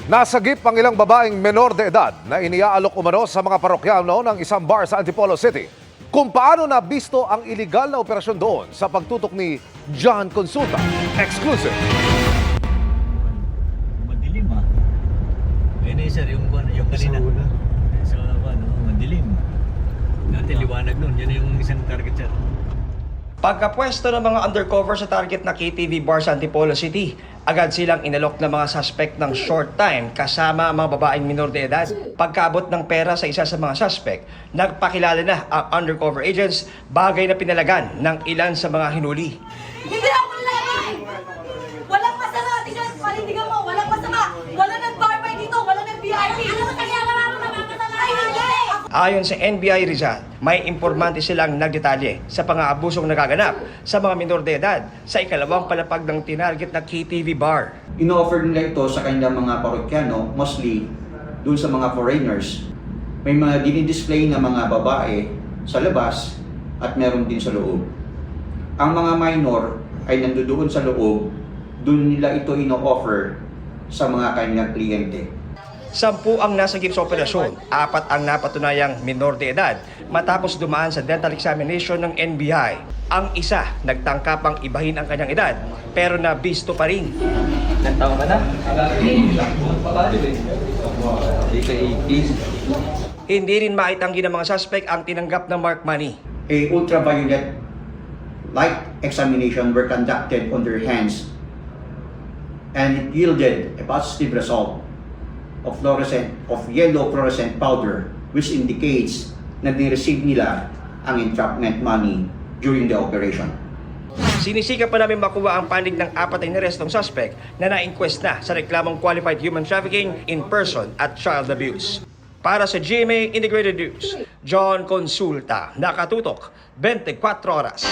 Nasagip ang ilang babaeng menor de edad na iniaalok umano sa mga parokyano ng isang bar sa Antipolo City. Kung paano nabisto ang iligal na operasyon doon sa pagtutok ni John Consulta. Exclusive. Madilim ah. Ayun eh sir, yung kanina. Sa madilim. Dati liwanag nun, yan yung isang target sir. Pagkapwesto ng mga undercover sa target na KTV bar sa Antipolo City, agad silang inalok ng mga suspect ng short time kasama ang mga babaeng minor de edad. Pagkaabot ng pera sa isa sa mga suspect, nagpakilala na ang undercover agents, bagay na pinalagan ng ilan sa mga hinuli. Hindi ako lalaki! Walang masama! Tingnan, panindigan mo! Walang masama! Wala nag-barbay dito! Wala nag-VIP! Ano ba tagyala mo na makakasama? Ay, hindi! Ayon sa NBI Rizal, may impormante silang nagdetalye sa pang-aabusong nagaganap sa mga minor de edad sa ikalawang palapag ng tinarget na KTV bar. Ino-offer nila ito sa kanilang mga parokyano, mostly dun sa mga foreigners. May mga dinidisplay na mga babae sa labas at meron din sa loob. Ang mga minor ay nandoon sa loob, dun nila ito ino-offer sa mga kanilang kliyente. 10 ang nasagip sa operasyon, 4 ang napatunayang minor de edad matapos dumaan sa dental examination ng NBI. Ang isa nagtangkapang ibahin ang kanyang edad pero nabisto pa rin. Ilang taon ka na? Hindi ka 80s. Hindi rin maitanggi ng mga suspect ang tinanggap na mark money. A ultraviolet light examination were conducted on their hands and it yielded a positive result of yellow fluorescent powder, which indicates na ni-receive nila ang entrapment money during the operation. Sinisika pa namin makuha ang panig ng 4 na inarestong suspect na na-inquest na sa reklamong qualified human trafficking in person at child abuse. Para sa GMA Integrated News, John Consulta, nakatutok 24 oras.